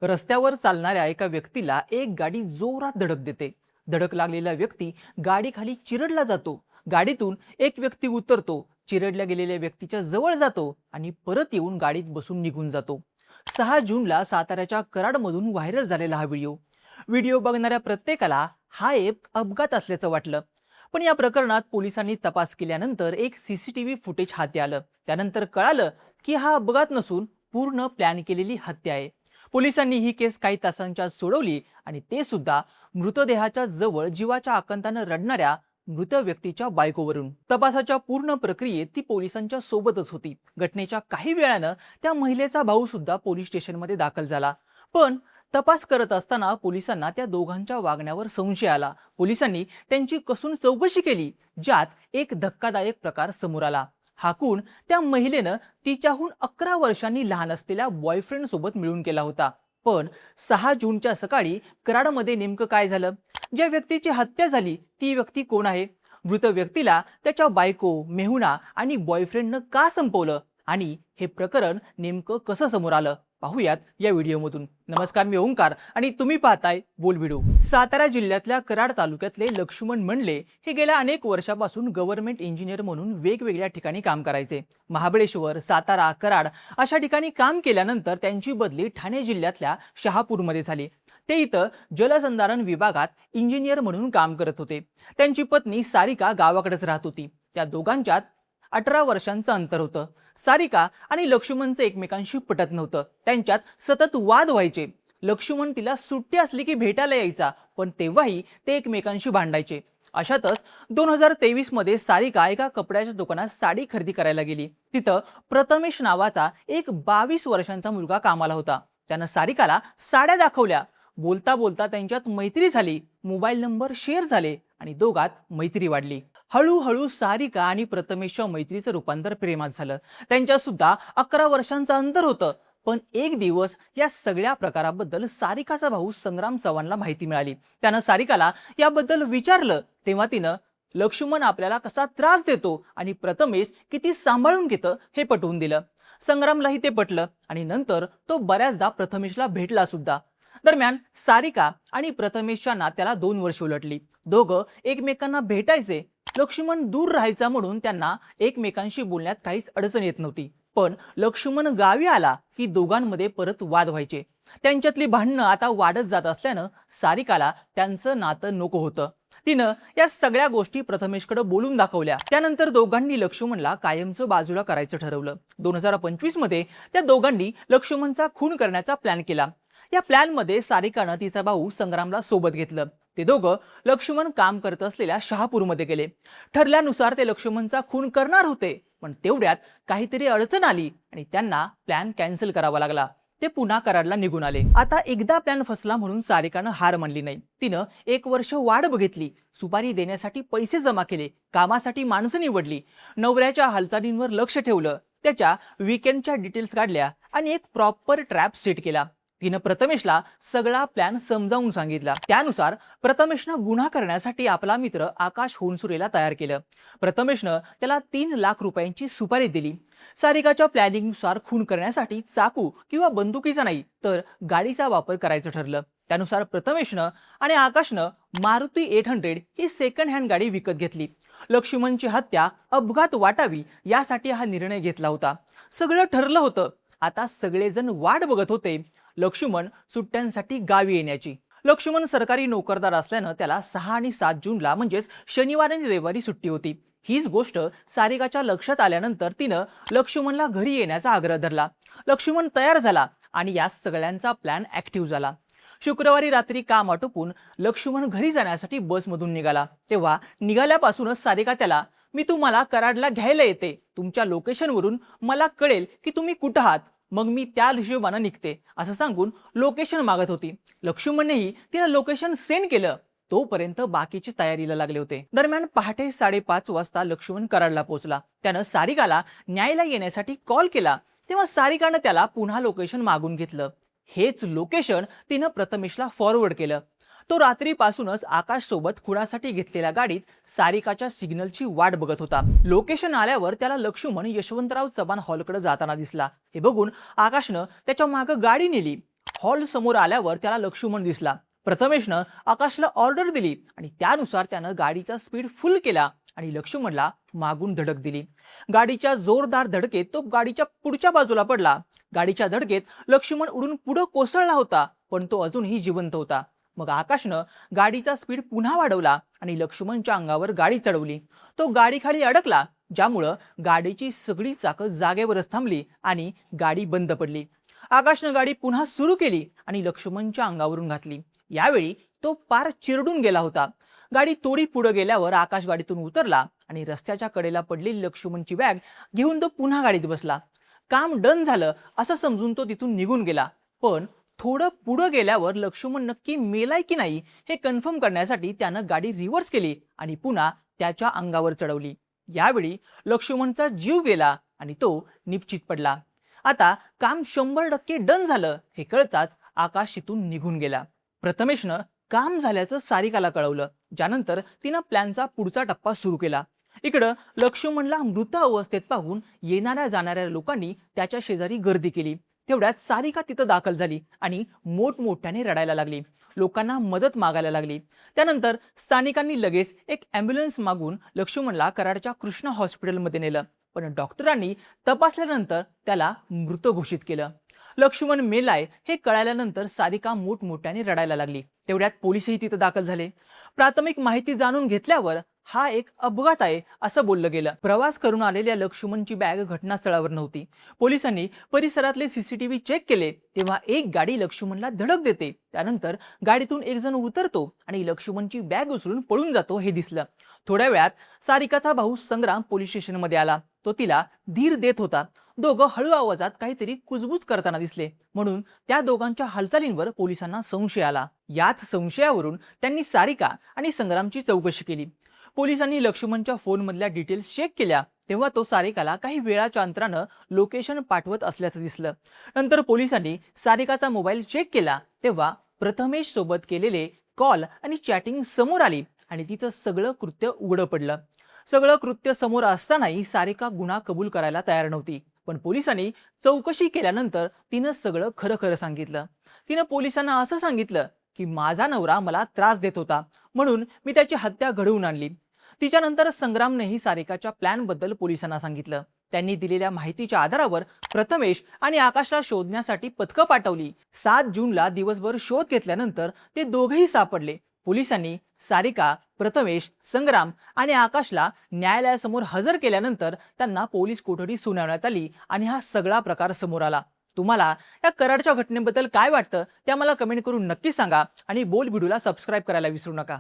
रस्त्यावर चालणाऱ्या एका व्यक्तीला एक गाडी जोरात धडक देते। धडक लागलेला व्यक्ती गाडीखाली चिरडला जातो। गाडीतून एक व्यक्ती उतरतो, चिरडल्या गेलेल्या व्यक्तीच्या जवळ जातो आणि परत येऊन गाडीत बसून निघून जातो। 6 जूनला साताऱ्याच्या कराडमधून व्हायरल झालेला हा व्हिडिओ व्हिडिओ बघणाऱ्या प्रत्येकाला हा एक अपघात असल्याचं वाटलं। पण या प्रकरणात पोलिसांनी तपास केल्यानंतर एक सीसीटीव्ही फुटेज हाती आलं। त्यानंतर कळालं की हा अपघात नसून पूर्ण प्लॅन केलेली हत्या आहे। पोलिसांनी ही केस काही तासांच्या सोडवली आणि ते सुद्धा मृतदेहाच्या जवळ जीवाच्या आकांतानं रडणाऱ्या मृत व्यक्तीच्या बायकोवरून। तपासाच्या पूर्ण प्रक्रियेत ती पोलिसांच्या सोबतच होती। घटनेच्या काही वेळानं त्या महिलेचा भाऊ सुद्धा पोलीस स्टेशनमध्ये दाखल झाला। पण तपास करत असताना पोलिसांना त्या दोघांच्या वागण्यावर संशय आला। पोलिसांनी त्यांची कसून चौकशी केली, ज्यात एक धक्कादायक प्रकार समोर आला। हा खून त्या महिलेनं तिच्याहून 11 वर्षांनी लहान असलेल्या बॉयफ्रेंड सोबत मिळून केला होता। पण 6 जूनच्या सकाळी कराडमध्ये नेमकं काय झालं? ज्या व्यक्तीची हत्या झाली ती व्यक्ती कोण आहे? मृत व्यक्तीला त्याच्या बायको, मेहुणा आणि बॉयफ्रेंडनं का संपवलं आणि हे प्रकरण नेमकं कसं समोर आलं पाहूयात या व्हिडिओमधून। नमस्कार, मी ओंकार आणि तुम्ही पाहताय बोल व्हिडिओ। सातारा जिल्ह्यातल्या कराड तालुक्यातले लक्ष्मण मंडले हे गेल्या अनेक वर्षापासून गव्हर्नमेंट इंजिनियर म्हणून वेगवेगळ्या ठिकाणी काम करायचे। महाबळेश्वर, सातारा, कराड अशा ठिकाणी काम केल्यानंतर त्यांची बदली ठाणे जिल्ह्यातल्या शहापूरमध्ये झाली। ते इथं जलसंधारण विभागात इंजिनियर म्हणून काम करत होते। त्यांची पत्नी सारिका गावाकडेच राहत होती। त्या दोघांच्यात 18 वर्षांचं अंतर होतं। सारिका आणि लक्ष्मणचं एकमेकांशी पटत नव्हतं। त्यांच्यात सतत वाद व्हायचे। लक्ष्मण तिला सुट्टी असली की भेटायला यायचा, पण तेव्हाही ते एकमेकांशी भांडायचे। अशातच 2023 मध्ये सारिका एका कपड्याच्या दुकानात साडी खरेदी करायला गेली। तिथं प्रथमेश नावाचा एक 22 वर्षांचा मुलगा कामाला होता। त्यानं सारिकाला साड्या दाखवल्या। बोलता बोलता त्यांच्यात मैत्री झाली, मोबाईल नंबर शेअर झाले आणि दोघात मैत्री वाढली। हळूहळू सारिका आणि प्रथमेशच्या मैत्रीचं रूपांतर प्रेमात झालं। त्यांच्यात सुद्धा 11 वर्षांचं अंतर होतं। पण एक दिवस या सगळ्या प्रकाराबद्दल सारिकाचा भाऊ संग्राम चव्हाणला माहिती मिळाली। त्यानं सारिकाला याबद्दल विचारलं, तेव्हा तिनं लक्ष्मण आपल्याला कसा त्रास देतो आणि प्रथमेश किती सांभाळून घेतं हे पटवून दिलं। संग्रामलाही ते पटलं आणि नंतर तो बऱ्याचदा प्रथमेशला भेटला सुद्धा। दरम्यान सारिका आणि प्रथमेशच्या नात्याला 2 वर्ष उलटली। दोघं एकमेकांना भेटायचे। लक्ष्मण दूर राहायचा म्हणून त्यांना एकमेकांशी बोलण्यात काहीच अडचण येत नव्हती। पण लक्ष्मण गावी आला की दोघांमध्ये परत वाद व्हायचे। त्यांच्यातली भांडणं आता वाढत जात असल्यानं सारिकाला त्यांचं नातं नको होतं। तिनं या सगळ्या गोष्टी प्रथमेशकडे बोलून दाखवल्या। त्यानंतर दोघांनी लक्ष्मणला कायमचं बाजूला करायचं ठरवलं। 2025 मध्ये त्या दोघांनी लक्ष्मणचा खून करण्याचा प्लॅन केला। या प्लॅन मध्ये सारिकानं तिचा भाऊ संग्रामला सोबत घेतलं। ते दोघं लक्ष्मण काम करत असलेल्या शहापूरमध्ये गेले। ठरल्यानुसार ते लक्ष्मणचा खून करणार होते, पण तेवढ्यात काहीतरी अडचण आली आणि त्यांना प्लॅन कॅन्सल करावा लागला। ते पुन्हा कराडला निघून आले। आता एकदा प्लॅन फसला म्हणून सारिकानं हार मानली नाही। तिनं 1 वर्ष वाट बघितली, सुपारी देण्यासाठी पैसे जमा केले, कामासाठी माणसं निवडली, नवऱ्याच्या हालचालींवर लक्ष ठेवलं, त्याच्या वीकेंडच्या डिटेल्स काढल्या आणि एक प्रॉपर ट्रॅप सेट केला। तिनं प्रथमेशला सगळा प्लॅन समजावून सांगितला। त्यानुसार प्रथमेशनं गुन्हा करण्यासाठी आपला मित्र आकाश होनसुरेला तयार केलं। प्रथमेशनं त्याला 3 लाख रुपयांची सुपारी दिली। सारिकाच्या प्लॅनिंगनुसार खून करण्यासाठी चाकू किंवा बंदुकीचा नाही तर गाडीचा वापर करायचं ठरलं। त्यानुसार प्रथमेशनं आणि आकाशनं मारुती 800 ही सेकंड हँड गाडी विकत घेतली। लक्ष्मणची हत्या अपघात वाटावी यासाठी हा निर्णय घेतला होता। सगळं ठरलं होतं। आता सगळेजण वाट बघत होते लक्ष्मण सुट्ट्यांसाठी गावी येण्याची। लक्ष्मण सरकारी नोकरदार असल्यानं त्याला 6 आणि 7 जूनला म्हणजेच शनिवार आणि रविवारी सुट्टी होती। हीच गोष्ट सारिकाच्या लक्षात आल्यानंतर तिनं लक्ष्मणला घरी येण्याचा आग्रह धरला। लक्ष्मण तयार झाला आणि या सगळ्यांचा प्लॅन ऍक्टिव्ह झाला। शुक्रवारी रात्री काम आटोपून लक्ष्मण घरी जाण्यासाठी बसमधून निघाला। तेव्हा निघाल्यापासूनच सारिका त्याला, मी तुम्हाला कराडला घ्यायला येते, तुमच्या लोकेशनवरून मला कळेल की तुम्ही कुठं आहात, मग मी त्या हिशोबानं निघते असं सांगून लोकेशन मागत होती। लक्ष्मणनेही तिला लोकेशन सेंड केलं। तोपर्यंत बाकीचे तयारीला लागले होते। दरम्यान पहाटे 5:30 वाजता लक्ष्मण कराडला पोहोचला। त्यानं सारिकाला न्यायला येण्यासाठी कॉल केला। तेव्हा सारिकानं त्याला पुन्हा लोकेशन मागून घेतलं। हेच लोकेशन तिनं प्रथमेशला फॉरवर्ड केलं। तो रात्रीपासूनच आकाश सोबत खुणासाठी घेतलेल्या गाडीत सारिकाच्या सिग्नलची वाट बघत होता। लोकेशन आल्यावर त्याला लक्ष्मण यशवंतराव चव्हाण हॉलकडे जाताना दिसला। हे बघून आकाशनं त्याच्या मागे गाडी नेली। हॉल समोर आल्यावर त्याला लक्ष्मण दिसला. प्रथमेशनं आकाशला ऑर्डर दिली आणि त्यानुसार त्यानं गाडीचा स्पीड फुल केला आणि लक्ष्मणला मागून धडक दिली. गाडीच्या जोरदार धडकेत तो गाडीच्या पुढच्या बाजूला पडला. गाडीच्या धडकेत लक्ष्मण उडून पुढे कोसळला होता, पण तो अजूनही जिवंत होता. मग आकाशनं गाडीचा स्पीड पुन्हा वाढवला आणि लक्ष्मणच्या अंगावर गाडी चढवली. तो गाडीखाली अडकला, ज्यामुळं गाडीची सगळी चाकं जागेवरच थांबली आणि गाडी बंद पडली. आकाशनं गाडी पुन्हा सुरू केली आणि लक्ष्मणच्या अंगावरून घातली. यावेळी तो पार चिरडून गेला होता. गाडी थोडी पुढे गेल्यावर आकाश गाडीतून उतरला आणि रस्त्याच्या कडेला पडलेली लक्ष्मणची बॅग घेऊन तो पुन्हा गाडीत बसला. काम डन झालं असं समजून तो तिथून निघून गेला. पण थोडं पुढे गेल्यावर लक्ष्मण नक्की मेलाय की नाही हे कन्फर्म करण्यासाठी त्यानं गाडी रिव्हर्स केली आणि पुन्हा त्याच्या अंगावर चढवली. यावेळी लक्ष्मणचा जीव गेला आणि तो निश्चित पडला. आता काम 100% डन झालं हे कळताच आकाश तिथून निघून गेला. प्रथमेशनं काम झाल्याचं सारिकाला कळवलं, ज्यानंतर तिनं प्लॅनचा पुढचा टप्पा सुरू केला. इकडं लक्ष्मणला मृत अवस्थेत पाहून येणाऱ्या जाणाऱ्या लोकांनी त्याच्या शेजारी गर्दी केली. तेवढ्यात सारिका तिथं दाखल झाली आणि मोठमोठ्याने रडायला लागली. लोकांना मदत मागायला लागली. त्यानंतर स्थानिकांनी लगेच एक ॲम्ब्युलन्स मागून लक्ष्मणला कराडच्या कृष्णा हॉस्पिटलमध्ये नेलं. पण डॉक्टरांनी तपासल्यानंतर त्याला मृत घोषित केलं. लक्ष्मण मेलाय हे कळाल्यानंतर सारिका मोठमोठ्याने रडायला लागली. तेवढ्यात पोलिसही तिथं दाखल झाले. प्राथमिक माहिती जाणून घेतल्यावर हा एक अपघात आहे असं बोललं गेलं. प्रवास करून आलेल्या लक्ष्मणची बॅग घटनास्थळावर नव्हती. पोलिसांनी परिसरातले सीसीटीव्ही चेक केले तेव्हा एक गाडी लक्ष्मणला धडक देते. त्यानंतर गाडीतून एक जण उतरतो आणि लक्ष्मणची बॅग उचलून पळून जातो हे दिसलं. थोड्या वेळात सारिकाचा भाऊ संग्राम पोलीस स्टेशनमध्ये आला. तो तिला धीर देत होता. दोघं हळू आवाजात काहीतरी कुजबूज करताना दिसले, म्हणून त्या दोघांच्या हालचालींवर पोलिसांना संशय आला. याच संशयावरून त्यांनी सारिका आणि संग्रामची चौकशी केली. पोलिसांनी लक्ष्मणच्या फोनमधल्या डिटेल्स चेक केल्या तेव्हा तो सारिकाला काही वेळाच्या अंतरानं लोकेशन पाठवत असल्याचं दिसलं. नंतर पोलिसांनी सारिकाचा मोबाईल चेक केला तेव्हा प्रथमेश सोबत केलेले कॉल आणि चॅटिंग समोर आली आणि तिचं सगळं कृत्य उघडं पडलं. सगळं कृत्य समोर असतानाही सारिका गुन्हा कबूल करायला तयार नव्हती. पण पोलिसांनी चौकशी केल्यानंतर तिनं सगळं खरं खरं सांगितलं. तिनं पोलिसांना असं सांगितलं की माझा नवरा मला त्रास देत होता म्हणून मी त्याची हत्या घडवून आणली. तिच्यानंतर संग्रामनेही सारिकाच्या प्लॅन बद्दल पोलिसांना सांगितलं. त्यांनी दिलेल्या माहितीच्या आधारावर प्रथमेश आणि आकाशला शोधण्यासाठी पथकं पाठवली. 7 जूनला दिवसभर शोध घेतल्यानंतर ते दोघेही सापडले. पोलिसांनी सारिका, प्रथमेश, संग्राम आणि आकाशला न्यायालयासमोर हजर केल्यानंतर त्यांना पोलीस कोठडी सुनावण्यात आली आणि हा सगळा प्रकार समोर आला. तुम्हाला या कराडच्या घटनेबद्दल काय वाटतं ते आम्हाला कमेंट करून नक्की सांगा आणि बोल व्हिडिओला सबस्क्राईब करायला विसरू नका.